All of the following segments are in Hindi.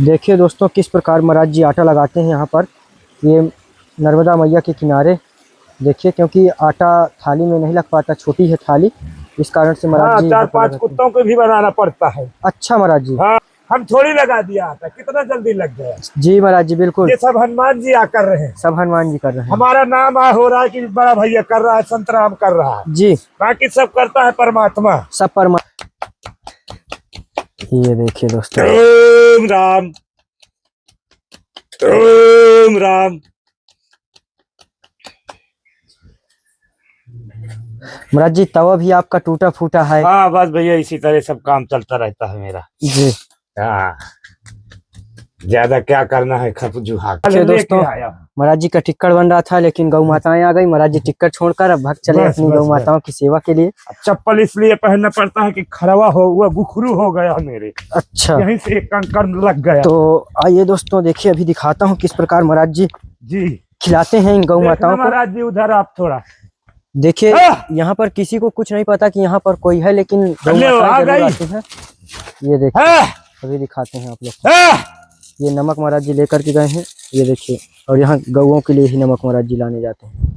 देखिए दोस्तों किस प्रकार महाराज जी आटा लगाते हैं यहाँ पर। ये नर्मदा मैया के किनारे देखिए, क्योंकि आटा थाली में नहीं लग पाता, छोटी है थाली, इस कारण से महाराज हाँ, जी यहाँ 4 पर 5 लगाते हैं। कुत्तों को भी बनाना पड़ता है। अच्छा महाराज जी। हाँ, हम थोड़ी लगा दिया था, कितना जल्दी लग गया। जी महाराज जी बिल्कुल। ये सब हनुमान जी कर रहे हैं। सब हनुमान जी कर रहे हैं। हमारा नाम हो रहा है कि बड़ा भैया कर रहा है, संत राम कर रहा है जी, बाकी सब करता है परमात्मा। सब ये देखिए दोस्तों, ओम राम ओम राम। महाराज जी तवा भी आपका टूटा फूटा है। हाँ बस भैया, इसी तरह सब काम चलता रहता है मेरा। जी हाँ, ज्यादा क्या करना है, खपजुहा दोस्तों, महाराज जी का टिक्कर बन रहा था, लेकिन गौ माताएं आ गई। महाराज जी टिक्कर छोड़कर अब भग चले बस, अपनी बस, गौ माताओं की सेवा के लिए। चप्पल इसलिए पहनना पड़ता है कि खरवा हो हुआ बुखरू हो गया मेरे। अच्छा, यहीं से एक कंकड़ लग गया। तो आइए दोस्तों देखिए, अभी दिखाता हूँ किस प्रकार महाराज जी जी खिलाते हैं इन गौ माताओं को। महाराज जी उधर आप थोड़ा देखिए, यहाँ पर किसी को कुछ नहीं पता कि यहाँ पर कोई है, लेकिन गौ माताएं जरूर आती हैं। ये देखिए, अभी दिखाते हैं आप लोग। ये नमक महाराज जी लेकर के गए हैं, ये देखिए। और यहाँ गौओं के लिए ही नमक महाराज जी लाने जाते हैं।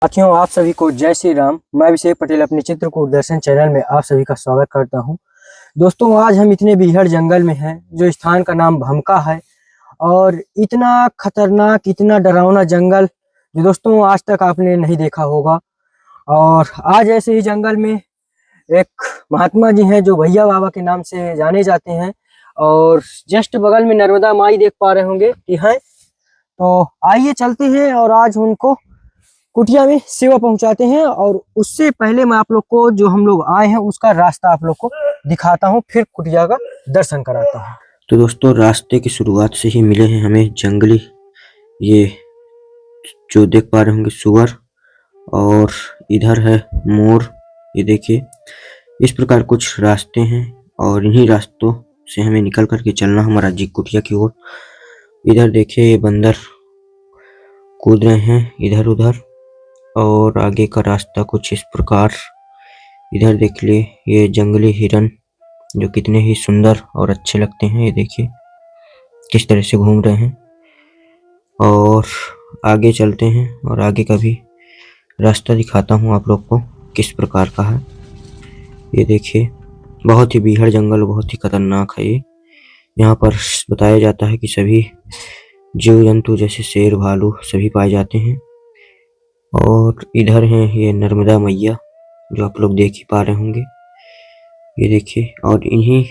साथियों, आप सभी को जय श्री राम। मैं अभिषेक पटेल अपने चित्रकूट दर्शन चैनल में आप सभी का स्वागत करता हूं। दोस्तों, आज हम इतने बीहड़ जंगल में हैं, जो स्थान का नाम भमका है। और इतना खतरनाक, इतना डरावना जंगल जो दोस्तों आज तक आपने नहीं देखा होगा। और आज ऐसे ही जंगल में एक महात्मा जी हैं, जो भैया बाबा के नाम से जाने जाते हैं। और जस्ट बगल में नर्मदा माई देख पा रहे होंगे कि है। तो आइए चलते हैं और आज उनको कुटिया में सेवा पहुंचाते हैं। और उससे पहले मैं आप लोग को, जो हम लोग आए हैं, उसका रास्ता आप लोग को दिखाता हूं, फिर कुटिया का दर्शन कराता हूं। तो दोस्तों, रास्ते की शुरुआत से ही मिले हैं हमें जंगली, ये जो देख पा रहे होंगे सुअर, और इधर है मोर। ये देखिए, इस प्रकार कुछ रास्ते हैं और इन्हीं रास्तों से हमें निकल करके चलना हमारा जी कुटिया की ओर। इधर देखिए, ये बंदर कूद रहे हैं इधर उधर, और आगे का रास्ता कुछ इस प्रकार। इधर देख लिए, ये जंगली हिरन जो कितने ही सुंदर और अच्छे लगते हैं। ये देखिए किस तरह से घूम रहे हैं। और आगे चलते हैं और आगे का भी रास्ता दिखाता हूँ आप लोग को किस प्रकार का है। ये देखिए, बहुत ही बीहड़ जंगल, बहुत ही खतरनाक है ये। यहाँ पर बताया जाता है कि सभी जीव जंतु जैसे शेर, भालू सभी पाए जाते हैं। और इधर हैं ये नर्मदा मैया, जो आप लोग देख ही पा रहे होंगे। ये देखिए, और इन्हीं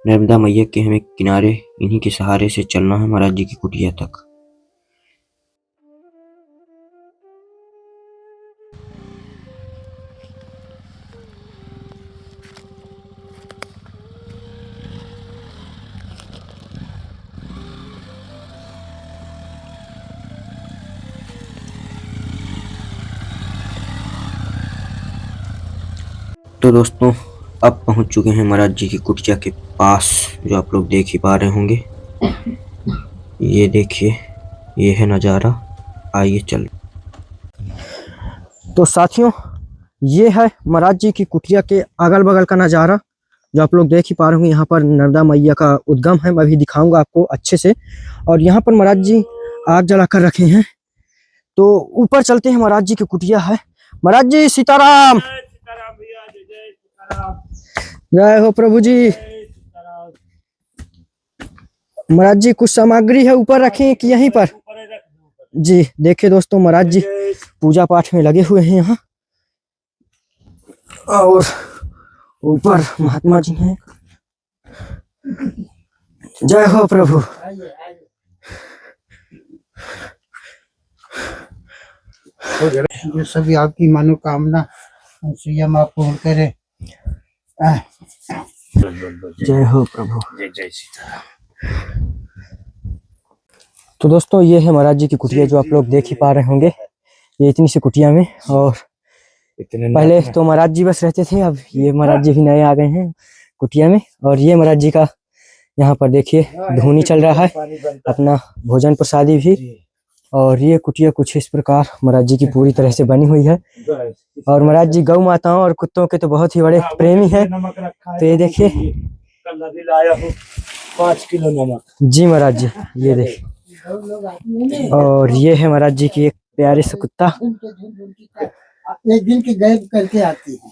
नर्मदा मैया के हमें किनारे, इन्हीं के सहारे से चलना है महाराज जी की कुटिया तक। तो दोस्तों, अब पहुंच चुके हैं महाराज जी की कुटिया के पास, जो आप लोग देख ही पा रहे होंगे। ये देखिए, ये है नज़ारा। आइए चल। तो साथियों, ये है महाराज जी की कुटिया के अगल बगल का नज़ारा, जो आप लोग देख ही पा रहे होंगे। यहाँ पर नर्मदा मैया का उद्गम है, मैं भी दिखाऊंगा आपको अच्छे से। और यहाँ पर महाराज जी आग जलाकर रखे हैं। तो ऊपर चलते हैं, महाराज जी की कुटिया है। महाराज जी सीताराम। जय हो प्रभु जी। महाराज जी कुछ सामग्री है ऊपर रखे कि यहीं पर? जी देखिए दोस्तों, महाराज जी पूजा पाठ में लगे हुए हैं यहाँ। और ऊपर महात्मा जी हैं। जय हो प्रभु। जो सभी आपकी मनोकामना स्वयं आप पूर्ण करे। जय हो प्रभु। जय जय सीताराम। तो दोस्तों ये है महाराज जी की कुटिया जो आप लोग देख ही पा रहे होंगे। ये इतनी सी कुटिया में, और पहले तो महाराज जी बस रहते थे, अब ये महाराज जी भी नए आ गए हैं कुटिया में। और ये महाराज जी का यहाँ पर देखिए धूनी चल रहा है, अपना भोजन प्रसादी भी। और ये कुटिया कुछ इस प्रकार महाराज जी की पूरी तरह से बनी हुई है। और महाराज जी गौ माताओं और कुत्तों के तो बहुत ही बड़े प्रेमी हैं। तो ये देखिए 5 किलो नमक। जी महाराज जी, ये देखिए। और ये है महाराज जी की एक प्यारे से कुत्ता। एक दिन की गैप करके आती है।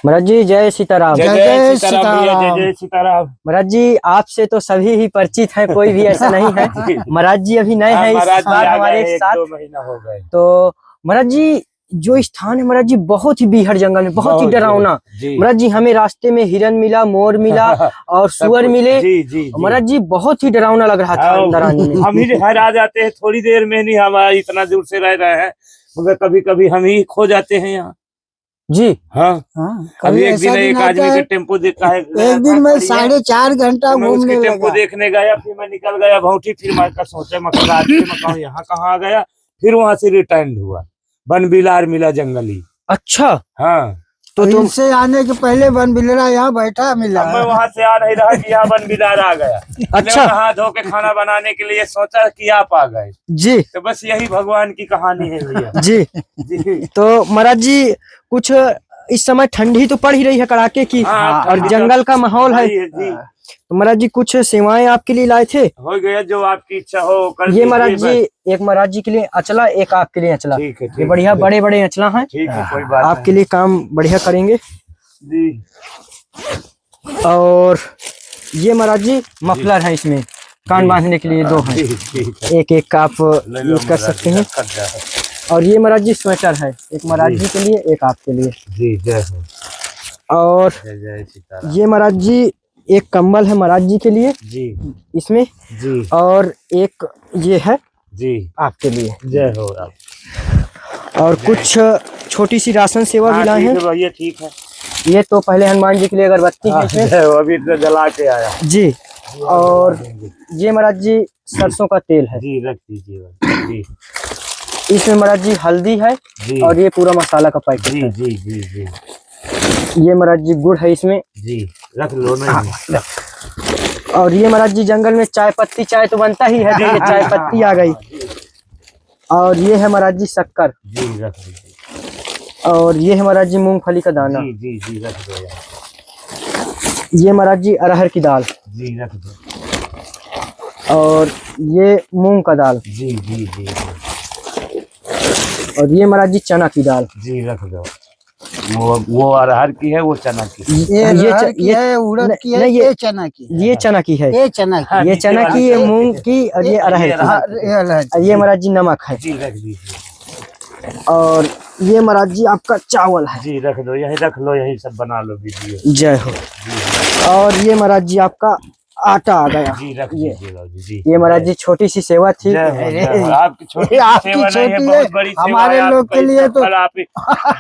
महाराज जी जय सीताराम। जय जय सीताराम भैया, जय जय सीताराम। महाराज जी आपसे तो सभी ही परिचित हैं, कोई भी ऐसा नहीं है। महाराज जी अभी नए हैं इस महाराज जी बार आ हमारे गए, साथ। 1-2 महीना हो गए। तो महाराज जी जो स्थान है महाराज जी बहुत ही बीहड़ जंगल में, बहुत ही डरावना। जी महाराज जी हमें रास्ते में हिरन मिला, मोर मिला और सुअर मिले। जी जी महाराज जी बहुत ही डरावना लग रहा था अंदर आने में। हम ही हरा जाते हैं थोड़ी देर में, नहीं हमारा इतना दूर से रह रहे हैं, मगर कभी कभी हम ही खो जाते हैं यहाँ। जी हाँ, हाँ, अभी एक ऐसा दिन एक आता आदमी है, का टेम्पो देखा है। एक दिन मैं 4.5 घंटा मैं घूमने उसके टेम्पो लगा। देखने गया, फिर मैं निकल गया भौटी, फिर मैं का सोचा मैं रात में कहूँ यहाँ कहाँ आ गया, फिर वहां से रिटर्न हुआ। वन बिलार मिला जंगली। अच्छा, हाँ, तो इनसे आने के पहले वन बिलरा यहाँ बैठा मिला। अब मैं वहां से आ नहीं रहा कि यहाँ वन बिलार आ गया। अच्छा। हाथ धो के खाना बनाने के लिए सोचा कि आप आ गए। जी तो बस यही भगवान की कहानी है भैया। जी। जी तो महाराज जी कुछ इस समय ठंडी तो पड़ ही रही है कड़ाके की, हाँ, और जंगल का माहौल है। जी, तो महाराज जी कुछ सेवाएं आपके लिए लाए थे। हो गया जो आपकी इच्छा हो कर ये दीजिए महाराज बस। जी एक महाराज जी के लिए अचला, एक आपके लिए अचला। ठीक है, ठीक ये है, बढ़िया ठीक है। बड़े बड़े अचला हैं, ठीक है, कोई बात आपके लिए काम बढ़िया करेंगे। नहीं। जी और ये महाराज जी मफलर है, इसमें कान बांधने के लिए 2 हैं, ठीक है। एक एक का आप ले लो यूज कर सकते हैं। कट जाए। और ये महाराज जी स्वेटर है, एक महाराज जी के लिए, एक आपके लिए। जी जय हो, और जय जय सीताराम। ये महाराज जी एक कंबल है महाराज जी के लिए जी इसमें, जी और एक ये है जी आपके लिए। जय हो आप। और कुछ छोटी सी राशन सेवा भी लाए हैं। भैया ठीक है। ये तो पहले हनुमान जी के लिए अगरबत्ती है इसमें। जय हो, अभी तो जला के आया। जी। और ये महाराज जी सरसों का तेल है। जी रख दीजिए जी। इसमें महाराज जी हल्दी है, जी और ये पूरा मसाला का पैकेट जी है। जी जी जी ये महाराज जी गुड़ है इसमें। जी रख लो ना। और ये महाराज जी जंगल में चाय पत्ती, चाय तो बनता ही है, तो ये चाय पत्ती आ गई। और ये है महाराज जी शक्कर। जी रख दीजिए। और ये है महाराज जी मूंगफली का दाना। जी जी जी रख दो यार। ये महाराज जी अरहर की दाल। जी रख दो। और ये मूंग का दाल। जी जी जी और ये महाराज जी चना की दाल। जी रख दो। वो अरहर की है, वो चना की। ये उड़द की है, नहीं, ये चना की है। ये चना की है, ये चना की। हाँ, ये नीचे चना वाली की, ये चना मूंग की, और ये अरहर की। और ये महाराज जी नमक है। जी रख दीजिए। और ये महाराज जी आपका चावल है। जी रख दो, यही रख लो, यही सब बना लो वीडियो। जय हो। और ये महाराज जी आपका आटा आ गया। जी रख ये दीजिए बाबू जी। ये महाराज जी छोटी सी सेवा थी। जय हो, जय हो। आपकी छोटी आपकी सेवा नहीं है, छोटी बहुत है, बड़ी सेवा हमारे है। लोग के आपका लिए इसका तो फल आप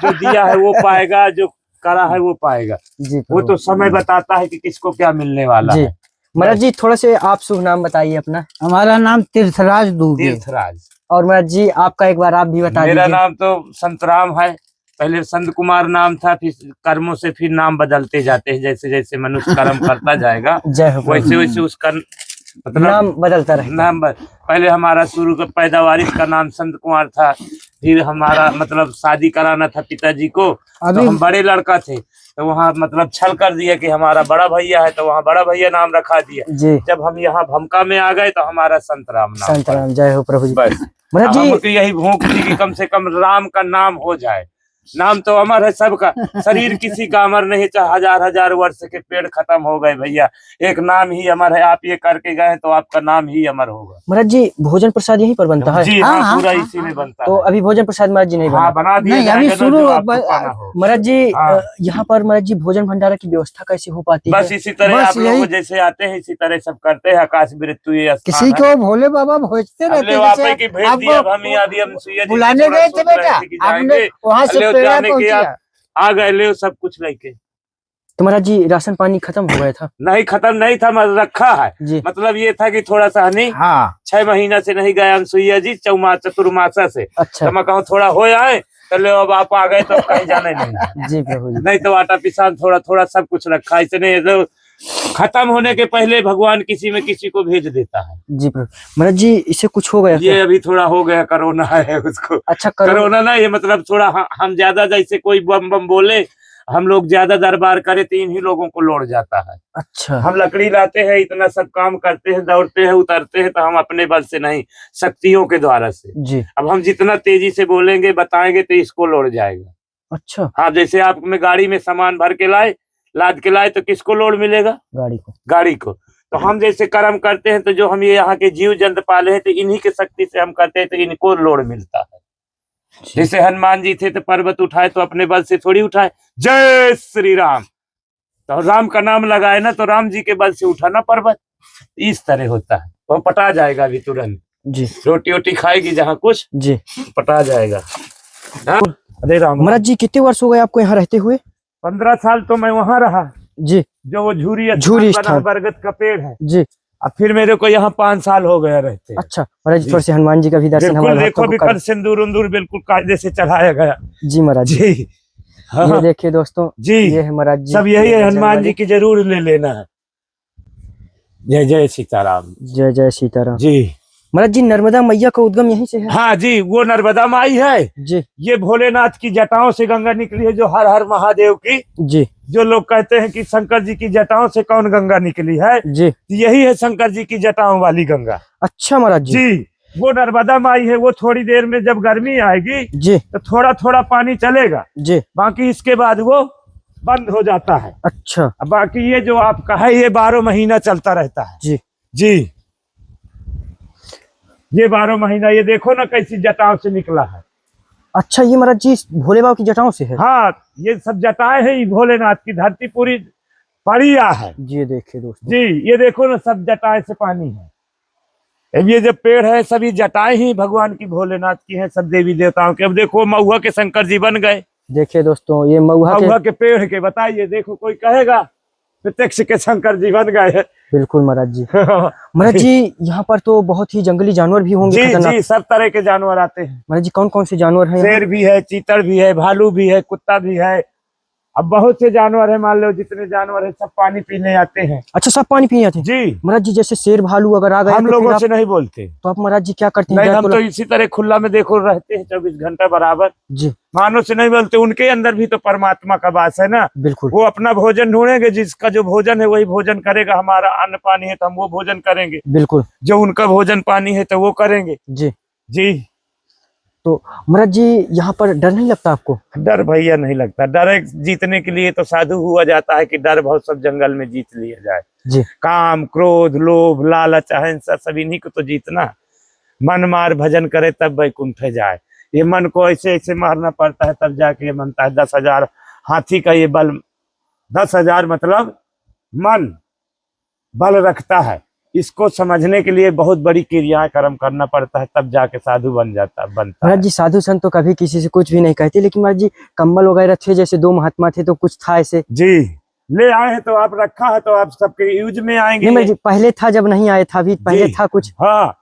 जो दिया है वो पाएगा, जो करा है वो पाएगा। जी वो तो समय बताता है कि किसको क्या मिलने वाला जी। है। महाराज जी थोड़ा से आप शुभ नाम बताइए अपना। हमारा नाम तीर्थराज दुबे। तीर्थराज। और महाराज जी आपका एक बार आप भी बता मेरा दीजिए। नाम तो संतराम है, पहले संत कुमार नाम था, फिर कर्मों से फिर नाम बदलते जाते हैं, जैसे जैसे मनुष्य कर्म करता जाएगा जय हो। वैसे वैसे उसका मतलब नाम बदलता रहे। पहले हमारा शुरू का पैदावारिश का नाम संत कुमार था, फिर हमारा मतलब शादी कराना था पिताजी को, तो हम बड़े लड़का थे, तो वहाँ मतलब छल कर दिया कि हमारा बड़ा भैया है, तो वहाँ बड़ा भैया नाम रखा दिया। जी। जब हम यहाँ भमका में आ गए तो हमारा संतराम नाम। संतराम। जय हो प्रभु जी। बस महाराज जी हमको यही भूख थी कि कम से कम राम का नाम हो जाए। नाम तो अमर है सबका, शरीर किसी का अमर नहीं, चाहे हजार हजार वर्ष के पेड़ खत्म हो गए भैया, एक नाम ही अमर है। आप ये करके गए तो आपका नाम ही अमर होगा। महाराज जी भोजन प्रसाद यहीं पर बनता है। जी हाँ, पूरा इसी में बनता तो है। अभी भोजन प्रसाद महाराज जी नहीं हाँ बना। बना दिया नहीं, अभी जाएगा शुरू जो आपको पाना हो। महाराज जी हाँ। यहाँ पर महाराज जी भोजन भंडारा की व्यवस्था कैसे हो पाती है? बस इसी तरह बस आप लोग यही- जैसे आते हैं इसी तरह सब करते हैं। आकाश मृत्यु ये स्थान किसी है। को भोले बाबा भेजते अल्ले रहते वहाँ पे हैं। कि भेज दिया, अब हम यहाँ भी हम सुइया जी बुलाने थोड़ा गए सोच थे रहे बेटा, थे कि आपने जाएंगे। वहाँ से अल्ले पेड़ा जाने के पहुंचा। आ गए ले सब कुछ लेके। तो महाराज जी राशन पानी खत्म हो गया था? नहीं, खत्म नहीं था, मगर रखा है। जी मतलब ये था कि थोड़ा सा नहीं, हाँ 6 महीना से नहीं गया अनसुईया जी चतुर्मासा से। अच्छा। तो मैं कहूँ थोड़ा हो आए, तो लो अब आप आ गए तो अब कहीं जाना ही नहीं। जी प्रभु जी। नहीं तो आटा पिसान थोड़ा थोड़ा सब कुछ रखा, इसने तो खत्म होने के पहले भगवान किसी में किसी को भेज देता है। जी प्रभु। महाराज जी इससे कुछ हो गया ये क्या? अभी थोड़ा हो गया, कोरोना है उसको। अच्छा करो। कोरोना ना, ये मतलब थोड़ा हम ज्यादा जैसे कोई बम बम बोले, हम लोग ज्यादा दरबार करे तो इन्हीं लोगों को लौट जाता है। अच्छा हम लकड़ी लाते हैं, इतना सब काम करते हैं, दौड़ते हैं, उतरते हैं, तो हम अपने बल से नहीं, शक्तियों के द्वारा से। जी। अब हम जितना तेजी से बोलेंगे बताएंगे तो इसको लौट जाएगा। अच्छा हाँ, जैसे आप में गाड़ी में सामान भर के लाए, लाद के लाए, तो किसको लोड मिलेगा? गाड़ी को। गाड़ी को। तो हम जैसे कर्म करते हैं, तो जो हम ये यहाँ के जीव जंतु पाले हैं, तो इन्हीं के शक्ति से हम करते हैं, तो इनको लोड मिलता है। जैसे हनुमान जी थे तो पर्वत उठाए तो अपने बल से थोड़ी उठाए। जय श्री राम, तो राम का नाम लगाए ना, तो राम जी के बल से उठा ना पर्वत। इस तरह होता है, वो पटा जाएगा अभी तुरंत। जी। रोटी वोटी खाएगी जहाँ कुछ, जी पटा जाएगा। हाँ? अरे राम। महाराज जी कितने वर्ष हो गए आपको यहाँ रहते हुए? 15 साल तो मैं वहां रहा, जी। जो वो झूरी झूरी बना स्थान। बरगद का पेड़ है। जी। अब फिर मेरे को यहाँ 5 साल हो गया रहते। अच्छा महाराज जी थोड़े से हनुमान जी का भी दर्शन बिल्कुल, हमारे देखो भक्तों अभी को कल सिंदूर उंदूर बिल्कुल कायदे से चढ़ाया गया। जी महाराज जी। जी हाँ ये देखिए दोस्तों, जी, ये है महाराज जी। सब यही है, भजन हनुमान वाले। जी की जरूर ले लेना है। जय जय सीताराम। जय जय सीताराम। जी महाराज जी नर्मदा मैया का उद्गम यहीं से है? हाँ जी, वो नर्मदा माई है। जी। ये भोलेनाथ की जटाओं से गंगा निकली है, जो हर हर महादेव की। जी। जो लोग कहते हैं कि शंकर जी की जटाओं से कौन गंगा निकली है, जी। यही है शंकर जी की जटाओं वाली गंगा। अच्छा महाराज जी। जी, वो नर्मदा माई है। वो थोड़ी देर में जब गर्मी आएगी जी। तो थोड़ा थोड़ा पानी चलेगा, जी। बाकी इसके बाद वो बंद हो जाता है। अच्छा। अब बाकी ये जो आपका है, ये 12 महीना चलता रहता है। जी। जी, ये 12 महीना, ये देखो ना कैसी जटाओं से निकला है। अच्छा ये महाराज जी भोले बाबा की जटाओं से है? हाँ, ये सब जटाएं हैं, ये भोलेनाथ की धरती पूरी पड़िया है। जी ये देखिए दोस्तों। जी, ये देखो ना, सब जटाएं से पानी है। अब ये जो पेड़ है, सभी जटाएं ही भगवान की, भोलेनाथ की हैं, सब देवी देवताओं के। अब देखो महुआ के शंकर जी बन गए। देखिए दोस्तों ये महुआ के पेड़ के, बताइए, देखो कोई कहेगा प्रत्यक्ष के शंकर जी बन गए। बिल्कुल महाराज जी। महाराज जी यहाँ पर तो बहुत ही जंगली जानवर भी होंगे? जी जी, सब तरह के जानवर आते हैं। महाराज जी कौन कौन से जानवर हैं? शेर भी है, चीतड़ भी है, भालू भी है, कुत्ता भी है। अब बहुत से जानवर है, मान लो जितने जानवर है सब पानी पीने आते हैं। अच्छा सब पानी पीने आते हैं? जी महाराज जी जैसे शेर भालू अगर आ गए हम तो लोगों फिर से नहीं बोलते। तो आप महाराज जी क्या करते हैं? नहीं, डर हम तो तो इसी तरह खुला में देखो रहते हैं 24 घंटा बराबर। जी मानो से नहीं बोलते, उनके अंदर भी तो परमात्मा का वास है ना। बिल्कुल। वो अपना भोजन ढूंढेंगे, जिसका जो भोजन है वही भोजन करेगा। हमारा अन्न पानी है तो हम वो भोजन करेंगे, बिल्कुल। जो उनका भोजन पानी है तो वो करेंगे। जी जी, तो महाराज जी यहाँ पर डर नहीं लगता आपको? डर भैया नहीं लगता। डर जीतने के लिए तो साधु हुआ जाता है कि डर बहुत सब जंगल में जीत लिया जाए। जी। काम, क्रोध, लोभ, लालच, अहिंसा, सब इन्हीं को तो जीतना। मन मार भजन करे तब वैकुंठ जाए। ये मन को ऐसे ऐसे मारना पड़ता है, तब जाके ये बनता है। 10,000 हाथी का ये बल, 10,000 मतलब मन बल रखता है। इसको समझने के लिए बहुत बड़ी क्रियाएं कर्म करना पड़ता है, तब जाके साधु बनता है। महाराज जी साधु संत तो कभी किसी से कुछ भी नहीं कहते, लेकिन महाराज जी कम्बल वगैरह थे, जैसे 2 महात्मा थे तो कुछ था ऐसे? जी, ले आए हैं तो आप, रखा है तो आप सबके यूज में आएंगे। नहीं महाराज जी पहले था, जब नहीं आए था अभी पहले था कुछ? हाँ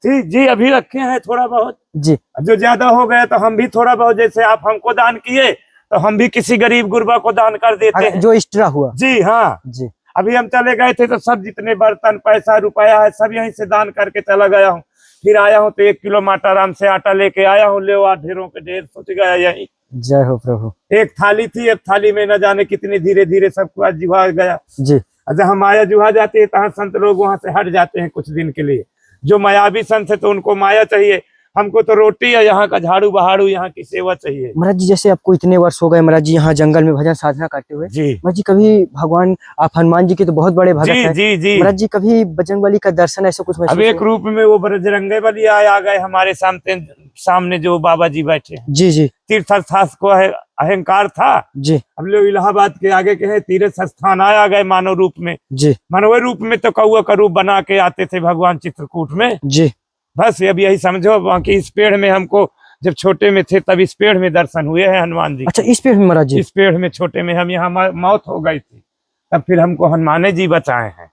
जी जी, अभी रखे हैं थोड़ा बहुत। जी। जो ज्यादा हो गया तो हम भी थोड़ा बहुत, जैसे आप हमको दान किए तो हम भी किसी गरीब गुरबा को दान कर देते हैं, जो एक्स्ट्रा हुआ। जी हाँ जी। अभी हम चले गए थे तो सब जितने बर्तन, पैसा, रुपया है, सब यहीं से दान करके चला गया हूँ। फिर आया हूँ तो 1 किलो माटाराम से आटा लेके आया हूँ। ले ढेरों के ढेर सोच गया यही। जय हो प्रभु। एक थाली थी, एक थाली में न जाने कितनी धीरे धीरे सबको आज जुहा गया। जी। अच्छा, हम माया जुहा जाते हैं तो संत लोग वहां से हट जाते हैं कुछ दिन के लिए। जो मायावी संत है तो उनको माया चाहिए, हमको तो रोटी है यहाँ का, झाड़ू बहाड़ू यहाँ की सेवा चाहिए। महाराज जी जैसे आपको इतने वर्ष हो गए महाराज जी यहाँ जंगल में भजन साधना करते हुए, जी महाराज जी कभी भगवान, आप हनुमान जी के तो बहुत बड़े भगत जी हैं, जी जी, महाराज जी कभी बजरंगबली का दर्शन ऐसा कुछ अब महसूस एक हुआ? रूप में वो बजरंगबली आ गए हमारे सामने जो बाबा जी बैठे हैं। जी जी। तीर्थ स्थान को अहंकार था। जी। हम लोग इलाहाबाद के आगे के हैं, तीर्थ स्थान आ गए मानव रूप में। जी। मानव रूप में तो कौआ का रूप बना के आते थे भगवान चित्रकूट में। जी। बस अब यही समझो। बाकी इस पेड़ में हमको जब छोटे में थे तब इस पेड़ में दर्शन हुए हैं हनुमान जी। अच्छा, इस पेड़ में महाराज जी? इस पेड़ में छोटे में हम यहाँ मौत हो गई थी, तब फिर हमको हनुमान जी बचाए हैं।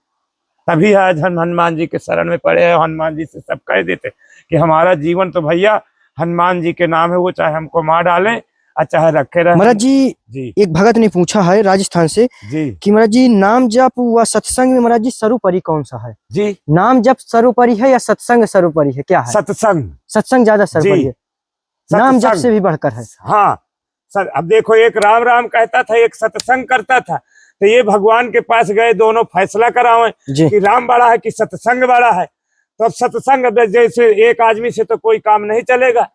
तभी आज हम हनुमान जी के शरण में पड़े हैं। हनुमान जी से सब कह देते कि हमारा जीवन तो भैया हनुमान जी के नाम है, वो चाहे हमको मार डाले और चाहे रखे रहे। महाराज जी, एक भगत ने पूछा है राजस्थान से जी कि महाराज जी, नाम जप व सत्संग में महाराज जी सर्वोपरि कौन सा है? जी, नाम जप सर्वोपरि है या सत्संग सर्वोपरि है, क्या है? सत्संग। सत्संग ज्यादा सर्वोपरि है, नाम जप सत्संग से भी बढ़कर है। हाँ सर, अब देखो, एक राम राम कहता था, एक सत्संग करता था। तो ये भगवान के पास गए, दोनों फैसला करावे कि राम बड़ा है कि सत्संग बड़ा है। तो अब सत्संग, जैसे एक आदमी से तो कोई काम नहीं चलेगा,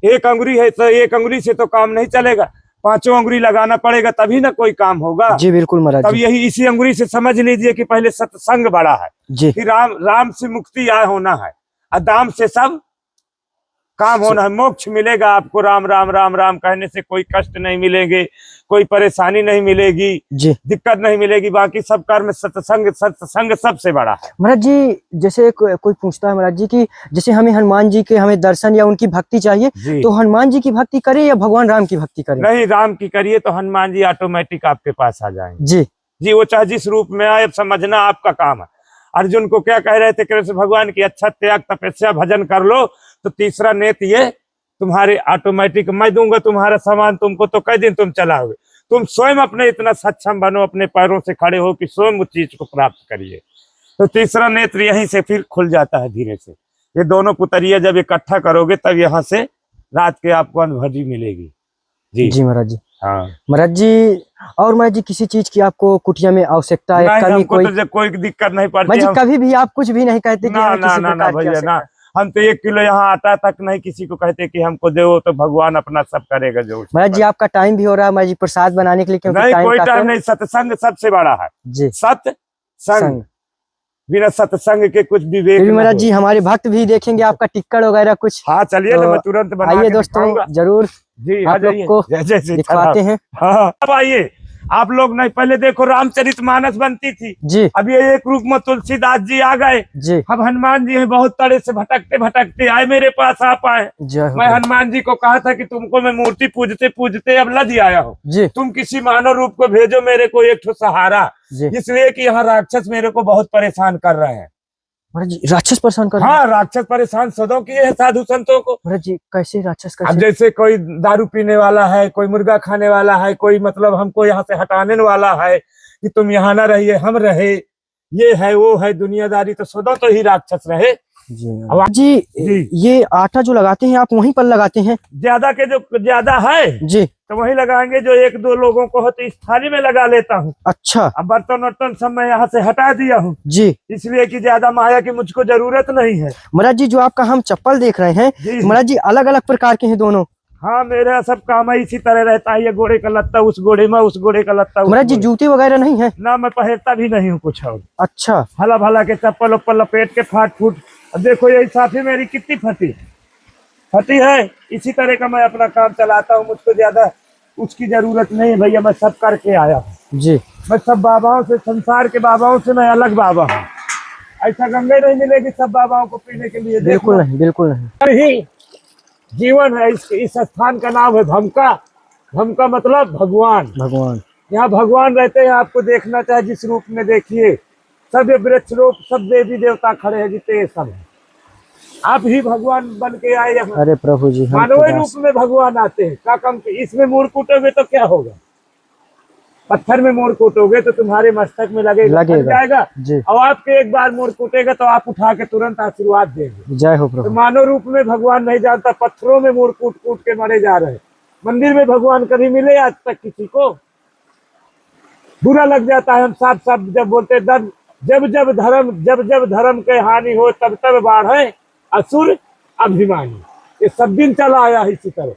एक अंगुरी है तो एक अंगुरी से तो काम नहीं चलेगा, पांचों अंगुरी लगाना पड़ेगा तभी ना कोई काम होगा। जी बिल्कुल महाराज तब जी। यही इसी अंगुरी से समझ लीजिए कि पहले सत्संग बड़ा है जी। कि राम से मुक्ति आय होना है, और दाम से सब काम होना है। मोक्ष मिलेगा आपको, राम राम राम राम कहने से कोई कष्ट नहीं मिलेंगे, कोई परेशानी नहीं मिलेगी जी, दिक्कत नहीं मिलेगी। बाकी सब कर्म सत्संग सबसे बड़ा है। महाराज जी, जैसे कोई पूछता है महाराज जी कि जैसे हमें हनुमान जी के हमें दर्शन या उनकी भक्ति चाहिए, तो हनुमान जी की भक्ति करें या भगवान राम की भक्ति करें? नहीं, राम की करिए तो हनुमान जी ऑटोमेटिक आपके पास आ जाएंगे। जी जी, वो चाहे जिस रूप में आए, समझना आपका काम है। अर्जुन को क्या कह रहे थे कृष्ण भगवान की, अच्छा त्याग तपस्या भजन कर लो तो तीसरा नेत्र ये तुम्हारे ऑटोमेटिक मैं दूंगा तुम्हारा सामान तुमको, तो कई दिन तुम चलाओगे। तुम स्वयं अपने इतना सक्षम बनो, अपने पैरों से खड़े हो कि स्वयं उस चीज को प्राप्त करिए। तो तीसरा नेत्र यहीं से फिर खुल जाता है धीरे से। ये दोनों पुतरिया जब इकट्ठा करोगे तब यहाँ से रात के आपको अनुभूति मिलेगी। जी जी महाराज जी। हाँ महाराज जी, और महाराज जी किसी चीज की आपको कुटिया में आवश्यकता है? कमी कोई दिक्कत नहीं पड़ती। कभी भी आप कुछ भी नहीं कहते कि ना ना ना ना भैया ना, हम तो 1 किलो यहाँ आटा तक नहीं किसी को कहते कि हमको दो, तो भगवान अपना सब करेगा जो। महाराज जी, आपका टाइम भी हो रहा है महाराज जी प्रसाद बनाने के लिए, क्योंकि नहीं कोई टाइम नहीं, सत्संग सबसे बड़ा है जी। सत्संग, बिना सत्संग के कुछ विवेक। महाराज जी, हमारे भक्त भी देखेंगे आपका टिक्कर वगैरह कुछ। हाँ चलिए तो मैं तुरंत बना आइए दोस्तों, जरूर जी आप लोग को दिखवाते हैं। हाँ अब आइए आप लोग। नहीं पहले देखो रामचरितमानस बनती थी जी, अब ये एक रूप में तुलसीदास जी आ गए जी। अब हनुमान जी बहुत तरह से भटकते भटकते आए मेरे पास आ पाए। मैं हनुमान जी को कहा था कि तुमको मैं मूर्ति पूजते पूजते अब लद आया हूँ, तुम किसी मानव रूप को भेजो मेरे को एक ठो सहारा, इसलिए कि यहाँ राक्षस मेरे को बहुत परेशान कर रहे हैं। राक्षस परेशान कर? हाँ, राक्षस परेशान सदों किए हैं साधु संतों को। महाराज जी, कैसे राक्षस? कैसे? अब जैसे कोई दारू पीने वाला है, कोई मुर्गा खाने वाला है, कोई मतलब हमको यहाँ से हटाने वाला है कि तुम यहाँ ना रहिए हम रहे, ये है वो है दुनियादारी, तो सदों तो ही राक्षस रहे जी। ये आटा जो लगाते हैं आप वहीं पर लगाते हैं? ज्यादा के जो ज्यादा है जी तो वही लगाएंगे, जो 1-2 लोगों को हो तो इस थाली में लगा लेता हूँ। अच्छा। अब बर्तन वर्तन सब मैं यहाँ से हटा दिया हूँ जी, इसलिए कि ज्यादा माया की मुझको जरूरत नहीं है। महाराज जी, जो आपका हम चप्पल देख रहे हैं महाराज जी, अलग अलग प्रकार के हैं दोनों? हाँ, मेरा सब काम है इसी तरह रहता है, ये घोड़े का लत्ता उस घोड़े में, उस घोड़े का लत्ता। महाराज जी, जूते वगैरह नहीं है? ना, मैं पहनता भी नहीं हूँ कुछ और। अच्छा। भला भला के चप्पल उप्पल लपेट के फाट फूट। अब देखो ये साथी मेरी कितनी फटी है, इसी तरह का मैं अपना काम चलाता हूँ, मुझको ज्यादा उसकी जरूरत नहीं है भैया। मैं सब करके आया हूँ जी, मैं सब बाबाओं से, संसार के बाबाओं से मैं अलग बाबा हूँ। ऐसा गंगा नहीं मिलेगी सब बाबाओं को पीने के लिए। बिल्कुल नहीं, बिल्कुल नहीं। जीवन है। इस स्थान का नाम है भमका। भमका मतलब भगवान। यहाँ भगवान रहते हैं, आपको देखना चाहे जिस रूप में देखिए, सब वृक्ष रूप, सब देवी देवता खड़े हैं जितने सब है। आप ही भगवान बन के आए यहाँ। अरे प्रभु जी, मानव रूप में भगवान आते हैं। क्या कम, इसमें मोर कूटोगे तो क्या होगा? पत्थर में मोर कूटोगे तो तुम्हारे मस्तक में लगेगा जाएगा जी। और आपके एक बार मोर कूटेगा तो आप उठा के तुरंत आशीर्वाद देंगे। जय हो प्रभु। तो मानव रूप में भगवान नहीं जानता, पत्थरों में मोर कूट कूट के मरे जा रहे हैं। मंदिर में भगवान कभी मिले आज तक किसी को? बुरा लग जाता है। हम साफ साफ जब बोलते, जब जब धर्म के हानि हो तब तब बाढ़े असुर अभिमानी। ये सब दिन चला आया है इसी तरह।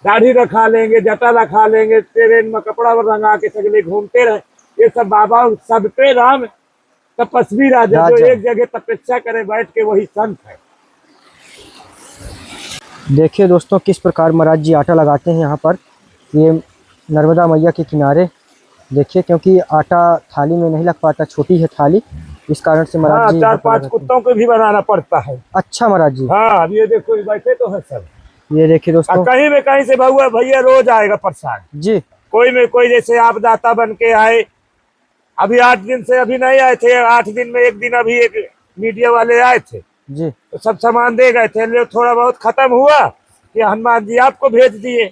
दाढ़ी रखा लेंगे, जटा रखा लेंगे, ट्रेन में कपड़ा रंगा के सगले घूमते रहे। ये सब बाबा सब पे राम तपस्वी राजा जो एक जगह तपस्या करे बैठ के, वही संत है। देखिए दोस्तों, किस प्रकार महाराज जी आटा लगाते हैं यहाँ पर। ये नर्मदा मैया के किनारे देखिए, क्योंकि आटा थाली में नहीं लग पाता, छोटी है थाली, इस कारण से महाराज जी 4-5 कुत्तों को भी बनाना पड़ता है। अच्छा महाराज जी। हाँ, अब ये देखो बैठे तो है सब। ये देखिए और दोस्तों। कहीं में कहीं से भगवा भैया रोज आएगा प्रसाद, जी कोई में कोई जैसे आपदाता बन के आए। अभी 8 दिन से अभी नहीं आए थे, 8 दिन में एक दिन अभी एक मीडिया वाले आए थे, जी तो सब सामान दे गए थे, ले थोड़ा बहुत खत्म हुआ कि हनुमान जी आपको भेज दिए।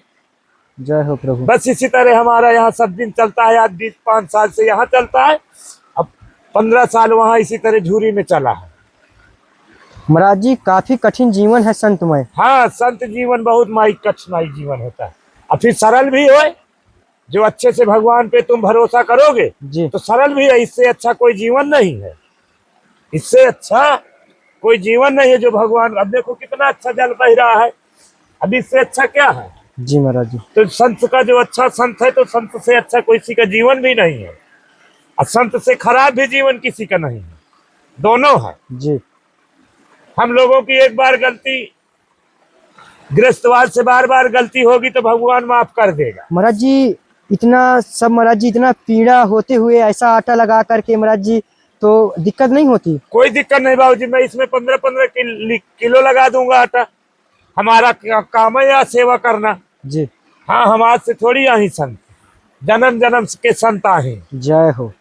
जय हो प्रभु। बस इसी तरह हमारा यहाँ सब दिन चलता है। आज 20-5 साल से यहाँ चलता है, अब 15 साल वहाँ इसी तरह झूरी में चला है। महाराज जी काफी कठिन जीवन है संतमय। हाँ, संत जीवन बहुत कठिनाई जीवन होता है, और फिर सरल भी हो। जो अच्छे से भगवान पे तुम भरोसा करोगे जी तो सरल भी है। इससे अच्छा कोई जीवन नहीं है, इससे अच्छा कोई जीवन नहीं है जो भगवान। अब देखो कितना अच्छा जल बह रहा है, अब इससे अच्छा क्या है। जी महाराज जी। तो संत का जो अच्छा संत है, तो संत से अच्छा किसी का जीवन भी नहीं है, और संत से खराब भी जीवन किसी का नहीं है, दोनों है। जी हम लोगों की एक बार गलती, गृहस्थवास से बार बार गलती होगी तो भगवान माफ कर देगा। महाराज जी इतना सब, महाराज जी इतना पीड़ा होते हुए ऐसा आटा लगा करके महाराज जी, तो दिक्कत नहीं होती? कोई दिक्कत नहीं बाबूजी, मैं इसमें 15-15 किलो लगा दूंगा आटा। हमारा काम है यहाँ सेवा करना। जी हाँ, हम आज से थोड़ी यहाँ संत, जन्म जन्म के संत आए। जय हो।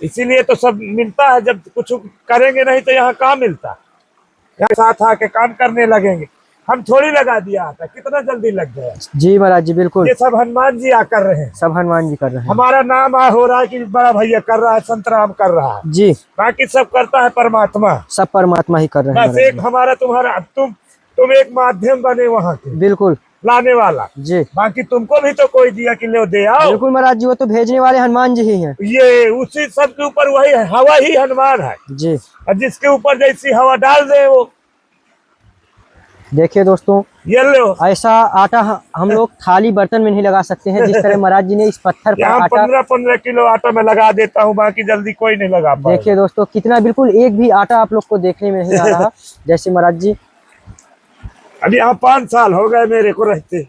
इसीलिए तो सब मिलता है, जब कुछ करेंगे नहीं तो यहाँ काम मिलता। यहाँ साथ आके काम करने लगेंगे। हम थोड़ी लगा दिया आता, कितना जल्दी लग गया। जी महाराज जी बिल्कुल। ये सब हनुमान जी आ कर रहे हैं, सब हनुमान जी कर रहे हैं। हमारा नाम हो रहा है कि बड़ा भैया कर रहा है, संत राम कर रहा है, जी बाकी सब करता है परमात्मा। सब परमात्मा ही कर रहे हैं बस महाराज एक हमारा तुम्हारा, तुम एक माध्यम बने वहाँ के जी। बिल्कुल लाने वाला, जी बाकी तुमको भी तो कोई दिया कि ले दे आओ। बिल्कुल महाराज जी, वो तो भेजने वाले हनुमान जी ही हैं। ये उसी सब के ऊपर वही है, हवा ही हनुमान है, जी और जिसके ऊपर जैसी हवा डाल दे वो। देखिए दोस्तों, ये लो, ऐसा आटा हम लोग खाली बर्तन में नहीं लगा सकते हैं, जिस तरह महाराज जी ने इस पत्थर पर यहाँ आटा। 15-15 किलो आटा मैं लगा देता हूँ, बाकी जल्दी कोई नहीं लगा पाएगा। देखिए दोस्तों कितना, बिल्कुल एक भी आटा आप लोग को देखने में नहीं आ रहा। जैसे महाराज जी, अभी यहाँ 5 साल हो गए मेरे को रहते।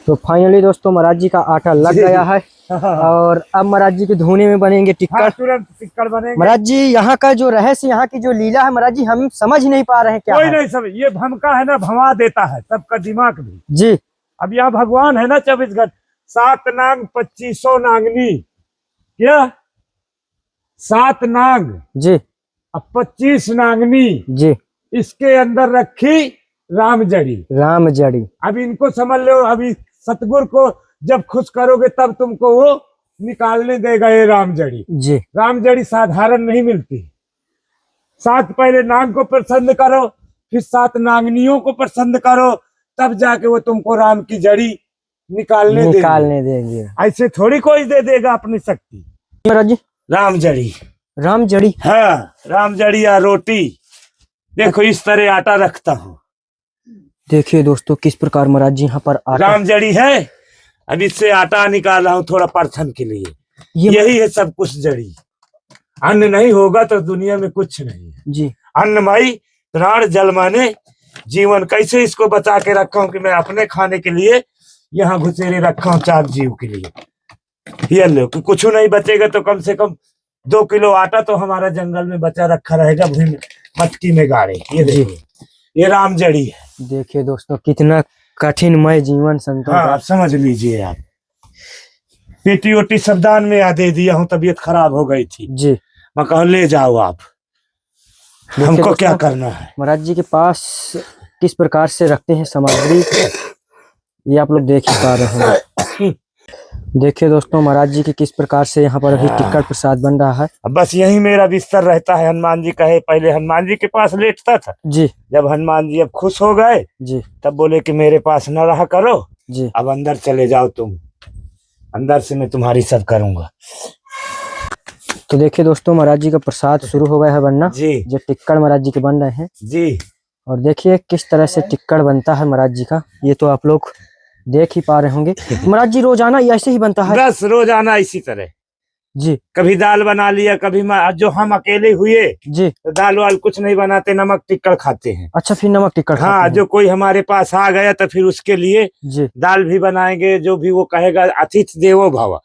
तो फाइनली दोस्तों महाराज जी का आटा लग गया है, हाँ, और अब महाराज जी के धोने में बनेंगे टिक्कर। तुरंत टिक्कर बनेंगे। महाराज जी यहाँ का जो रहस्य, यहाँ की जो लीला है महाराज जी, हम समझ ही नहीं पा रहे हैं क्या कोई है। नहीं समझ, ये भमका है ना, भमा देता है सबका दिमाग भी। जी अब यहाँ भगवान है ना 24 घंटे, 7 नाग 2500 नागनी, क्या 7 नाग जी अब 25 नागनी, जी इसके अंदर रखी राम जड़ी। राम जड़ी। अब इनको समझ लो, अभी सतगुरु को जब खुश करोगे तब तुमको वो निकालने देगा ये राम जड़ी। जी राम जड़ी साधारण नहीं मिलती। 7 पहले नाग को प्रसन्न करो, फिर 7 नागनियों को प्रसन्न करो, तब जाके वो तुमको राम की जड़ी निकालने देंगे। ऐसे थोड़ी कोई दे देगा अपनी शक्ति। महाराज जी राम जड़ी, राम जड़ी। हाँ, राम जड़ी या रोटी। देखो इस तरह आटा रखता हूँ। देखिए दोस्तों किस प्रकार महाराज जी यहाँ पर आटा। राम जड़ी है, अब इससे आटा निकाल रहा हूँ थोड़ा परथन के लिए। यही है सब कुछ जड़ी। अन्न नहीं होगा तो दुनिया में कुछ नहीं है। जी अन्नमयी प्राण जल माने जीवन। कैसे इसको बचा के रखा हूँ कि मैं अपने खाने के लिए यहाँ घुसेरे रखा हूँ, 4 जीव के लिए। ये लो कि कुछ नहीं बचेगा तो कम से कम 2 किलो आटा तो हमारा जंगल में बचा रखा रहेगा, मटकी में गाड़े। ये देखो, ये राम जड़ी है। देखिए दोस्तों कितना कठिनमय जीवन संतों हाँ, का। समझ लीजिए आप। पेटी ओटी सब दान में आ दे दिया हूँ, तबीयत खराब हो गई थी। जी मैं कहूँ ले जाओ आप, हमको क्या करना है। महाराज जी के पास किस प्रकार से रखते हैं सामग्री, ये आप लोग देख ही पा रहे हैं। देखिए दोस्तों महाराज जी के किस प्रकार से यहाँ पर अभी टिक्कर प्रसाद बन रहा है। अब बस यही मेरा बिस्तर रहता है। हनुमान जी कहे, पहले हनुमान जी के पास लेटता था। जी जब हनुमान जी अब खुश हो गए जी तब बोले कि मेरे पास न रहा करो, जी अब अंदर चले जाओ तुम, अंदर से मैं तुम्हारी सब करूंगा। तो देखिए दोस्तों महाराज जी का प्रसाद शुरू हो गया है बनना। जी जो टिक्कर महाराज जी के बन रहे हैं जी। और देखिए किस तरह से टिक्कर बनता है महाराज जी का, ये तो आप लोग देख ही पा रहे होंगे। महाराज जी रोजाना ऐसे ही बनता है? बस रोजाना इसी तरह। जी कभी दाल बना लिया, कभी जो हम अकेले हुए जी। तो दाल वाल कुछ नहीं बनाते, नमक टिक्कर खाते हैं। अच्छा, फिर नमक टिक्कर खाते हाँ, हैं। जो कोई हमारे पास आ गया तो फिर उसके लिए जी दाल भी बनाएंगे, जो भी वो कहेगा। अतिथि देवो भव,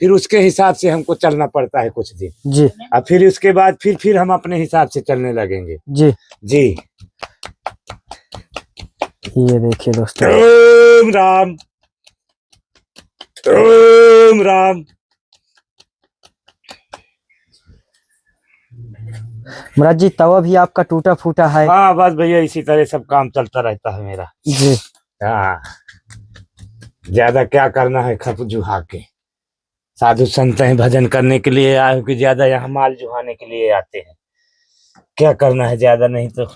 फिर उसके हिसाब से हमको चलना पड़ता है कुछ दिन। जी और फिर उसके बाद फिर हम अपने हिसाब से चलने लगेंगे। जी जी। ये देखिए दोस्तों, ओम राम, ओम राम। महाराज जी तवा भी आपका टूटा फूटा है। हाँ बस भैया इसी तरह सब काम चलता रहता है मेरा। जी हाँ, ज्यादा क्या करना है, खप जुहा के। साधु संत हैं भजन करने के लिए आए हो कि ज्यादा यहाँ माल जुहाने के लिए आते हैं? क्या करना है, ज्यादा नहीं तो।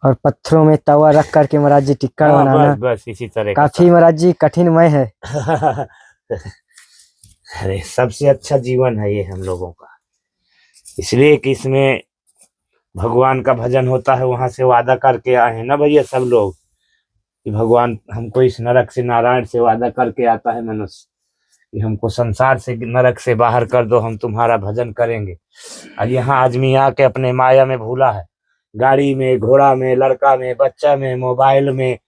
और पत्थरों में तवा रख करके महाराज जी टिक्कड़ हाँ, बनाना बस इसी तरह का काफी महाराज जी कठिनमय है। अरे सबसे अच्छा जीवन है ये हम लोगों का, इसलिए कि इसमें भगवान का भजन होता है। वहां से वादा करके आए हैं ना भैया सब लोग कि भगवान हमको इस नरक से, नारायण से वादा करके आता है मनुष्य कि हमको संसार से, नरक से बाहर कर दो, हम तुम्हारा भजन करेंगे। और यहाँ आदमी आके अपने माया में भूला है, गाड़ी में, घोड़ा में, लड़का में, बच्चा में, मोबाइल में,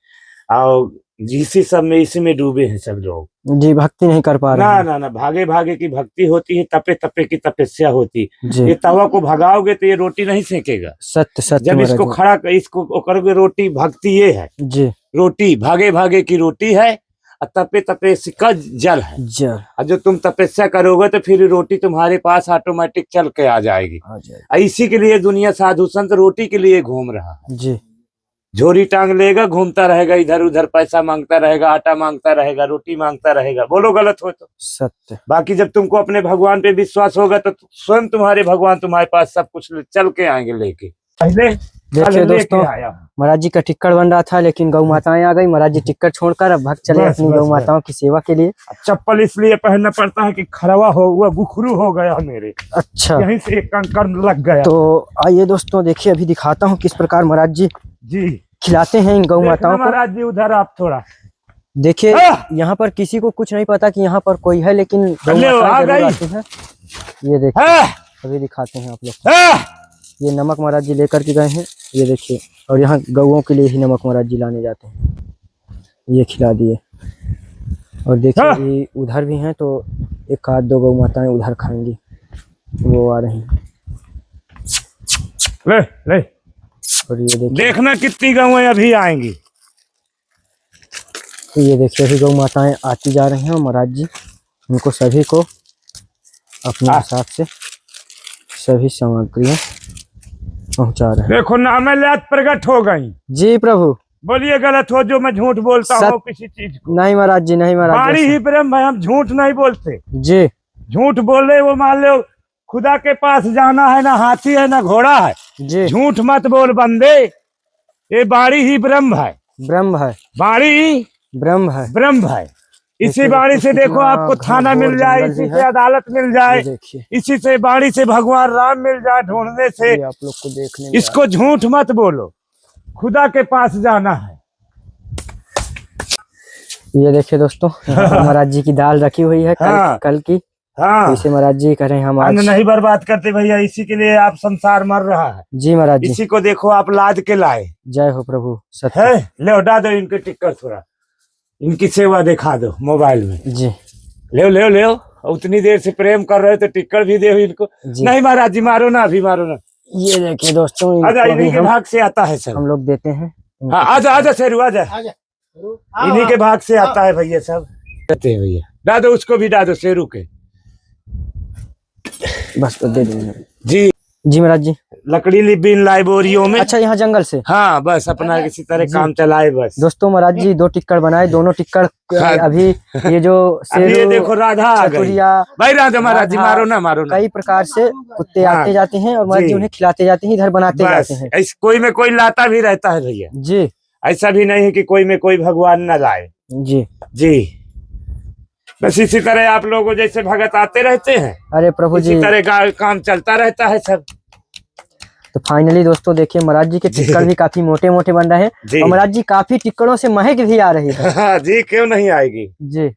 और इसी सब में, इसी में डूबे हैं सब लोग। जी भक्ति नहीं कर पा रहे ना हैं। ना ना, भागे भागे की भक्ति होती है, तपे तपे की तपस्या होती है। जी ये तवा को भगाओगे तो ये रोटी नहीं सेकेगा। सत्य सत्य जब महाराज इसको जी। खड़ा इसको करोगे, रोटी भक्ति ये है। जी रोटी भागे भागे की रोटी है, और तपे तपे का जल है। जल और जो तुम तपस्या करोगे तो फिर रोटी तुम्हारे पास ऑटोमेटिक चल के आ जाएगी। आ जाए। और इसी के लिए दुनिया साधु संत रोटी के लिए घूम रहा है। जी झोरी टांग लेगा, घूमता रहेगा, इधर उधर पैसा मांगता रहेगा, आटा मांगता रहेगा, रोटी मांगता रहेगा। बोलो गलत हो तो? सत्य। बाकी जब तुमको अपने भगवान पे विश्वास होगा तो स्वयं तुम्हारे भगवान तुम्हारे पास सब कुछ चल के आएंगे लेके। पहले देखिए दोस्तों, महाराज जी का टिक्कड़ बन रहा था, लेकिन गौ माताएं आ गई। महाराज जी टिक्कड़ छोड़कर अब भक्त चले बस, अपनी बस, गौ माताओं की सेवा के लिए। चप्पल इसलिए पहनना पड़ता है कि खरवा हो हुआ, गुखरू हो गया मेरे, अच्छा, यहीं से एक कंकड़ लग गया। तो आइए दोस्तों देखिए, अभी दिखाता हूँ किस प्रकार महाराज जी जी खिलाते हैं इन गौ माताओं को। महाराज जी उधर आप थोड़ा देखिए यहाँ पर किसी को कुछ नहीं पता कि यहाँ पर कोई है, लेकिन गौ ले, आ माताएं जरूर गई। आती हैं। ये देखिए, अभी दिखाते हैं आप लोग। ये नमक महाराज जी लेकर के गए हैं, ये देखिए। और यहाँ गौओं के लिए ही नमक महाराज जी लाने जाते हैं। ये खिला दिए। और देखिए ये उधर भी हैं, तो एक आध दो गौ माताएं उधर खाएंगी, वो आ रही हैं। ले ले, और ये देखिए, देखना कितनी गौएं अभी आएंगी। ये देखिए अभी गौ माताएं आती जा रही हैं, और महाराज जी उनको सभी को अपने हिसाब से सभी सामग्रियां पहुंचा रहे हैं। देखो नामैलात प्रकट हो गई। जी प्रभु। बोलिए गलत हो जो मैं झूठ बोलता हूँ किसी चीज को? नहीं महाराज जी, नहीं महाराज बाड़ी जी। ही ब्रह्म है, हम झूठ नहीं बोलते। जी झूठ बोले वो मान लो खुदा के पास जाना है, ना हाथी है ना घोड़ा है। जी, झूठ मत बोल बंदे, ये बाड़ी ही ब्रह्म है। ब्रह्म है, बाड़ी ब्रह्म है। ब्रह्म है। इसी देखिए, बाड़ी से देखो कितना आपको थाना मिल घनघोर जाए, जंगल इसी भी से है। अदालत मिल जाए, ये देखिए, इसी से बाड़ी से भगवान राम मिल जाए ढूंढने से। ये आप लोग को देखने में इसको झूठ मत बोलो, खुदा के पास जाना है। ये देखिए दोस्तों, यहाँ पर महाराज जी की दाल रखी हुई है हाँ। कल की। हाँ, इसे महाराज जी कह रहे हैं हम अन्न आज। नहीं बर्बाद करते भैया, इसी के लिए आप संसार मर रहा है। जी महाराज जी, इसी को देखो आप लाद के लाए जय हो प्रभु सत्य। है। ले उठा दो इनके टिक्कर, थोड़ा इनकी सेवा दिखा दो मोबाइल में। जी ले ले ले, उतनी देर से प्रेम कर रहे तो टिक्कर भी दे इनको। जी। नहीं महाराज जी मारो ना, अभी मारो ना। ये देखिए दोस्तों, आजा, इनको इन्हीं के हम भाग से आता है सब। लोग देते हैं। हाँ आजा आजा शेरू आजा, आजा। इन्हीं के भाग से आता है भैया सब। कहते हैं भैया डादो, उसको भी डादो शेरू के। बस तो दे देंगे। जी जी महाराज जी। लकड़ी लिबिन लाए बोरियों में। अच्छा, यहाँ जंगल से। हाँ बस अपना किसी तरह काम चलाए बस। दोस्तों महाराज जी 2 टिक्कड़ बनाए, दोनों टिक्कड़ हाँ। अभी ये जो अभी ये शेरू, देखो राधा आ गई। चतुरिया, भाई राधा महाराज जी राधा, मारो ना, मारो ना। कई प्रकार से कुत्ते हाँ। आते जाते हैं, और महाराज जी जी। उन्हें खिलाते जाते हैं, इधर बनाते बस जाते हैं। ऐसे कोई में कोई लाता भी रहता है भैया, जी ऐसा भी नहीं है कि कोई में कोई भगवान न लाए। जी जी बस इसी तरह आप लोगों जैसे भगत आते रहते हैं, अरे प्रभु इसी जी। तरह का काम चलता रहता है सब। तो फाइनली दोस्तों देखिए, महाराज जी के टिक्कड़ भी काफी मोटे मोटे बन रहे हैं, जी और महाराज जी काफी टिक्कड़ों से महक भी आ रही है। हाँ जी, क्यों नहीं आएगी। जी।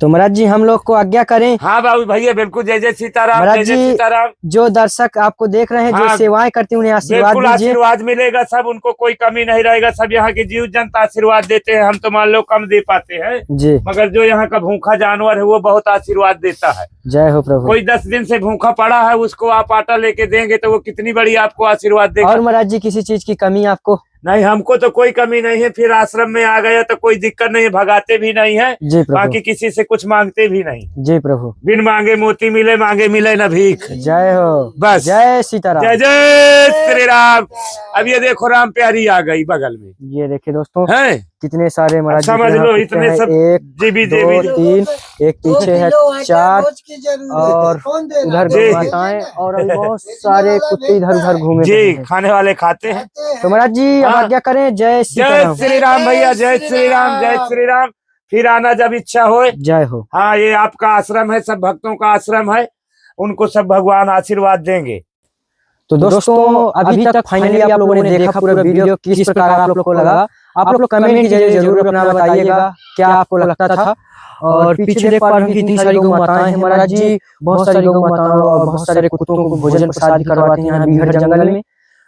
तो महाराज जी हम लोग को आज्ञा करें, हाँ बाबू भैया बिल्कुल, जय जय सीताराम, महाराज जय जय जी, सीताराम। जो दर्शक आपको देख रहे हैं, जो हाँ, सेवाएं करते हैं, उन्हें आशीर्वाद बिल्कुल दीजिए। आशीर्वाद मिलेगा, सब उनको कोई कमी नहीं रहेगा, सब यहाँ के जीव जंत आशीर्वाद देते हैं। हम तो मान लो कम दे पाते हैं, जी मगर जो यहाँ का भूखा जानवर है वो बहुत आशीर्वाद देता है। जय हो प्रभु। कोई 10 दिन से भूखा पड़ा है, उसको आप आटा लेके देंगे तो वो कितनी बड़ी आपको आशीर्वाद देगा। और महाराज जी किसी चीज की कमी आपको? नहीं, हमको तो कोई कमी नहीं है, फिर आश्रम में आ गया तो कोई दिक्कत नहीं है, भगाते भी नहीं है, जी प्रभु। बाकी किसी से कुछ मांगते भी नहीं। जी प्रभु। बिन मांगे मोती मिले, मांगे मिले न भीख। जय हो। बस। जय सीताराम। जय जय श्री राम। अब ये देखो राम प्यारी आ गई बगल में, ये देखिए दोस्तों है कितने सारे महाराज जी समझ के यहाँ लो, कुत्ते इतने हैं। सब 1 जीबी 2 जीबी 3, एक पीछे है 4 और उधर जी। माताएं और अभी बहुत सारे कुत्ते इधर उधर घूमे जी, पड़े हैं। खाने वाले खाते हैं। तो महाराज जी अब हाँ। आज्ञा करें। जय जय सीताराम। श्री राम भैया, जय श्री राम, जय श्री राम। फिर आना जब इच्छा हो। जय हो। हाँ, ये आपका आश्रम है, सब भक्तों का आश्रम है, उनको सब भगवान आशीर्वाद देंगे। तो दोस्तों अभी तक फाइनली आप लोगों ने देखा पूरा वीडियो, किस प्रकार आप लोग को लगा? आप लोग कमेंट के जरिए जरूर अपना बताइएगा क्या आपको लगता था। और पीछे देख पा रहे हैं कितनी सारी गौ माताएं हैं। महाराज जी बहुत सारी गौ माताओं और बहुत सारे कुत्तों को भोजन प्रसाद भी करवाते हैं यहाँ बीहड़ जंगल में।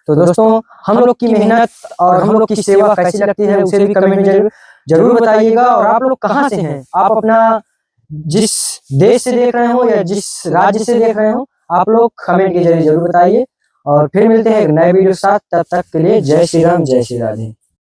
तो दोस्तों हम लोग की मेहनत और हम लोग की सेवा कैसी लगती है उसे भी कमेंट में जरूर बताइएगा। और आप लोग कहाँ से हैं? आप अपना जिस देश से देख रहे हो या जिस राज्य से देख रहे हो, आप लोग कमेंट के जरिए जरूर बताइए। और फिर मिलते हैं एक नए वीडियो के साथ, तब तक के लिए जय श्री राम, जय श्री राधे।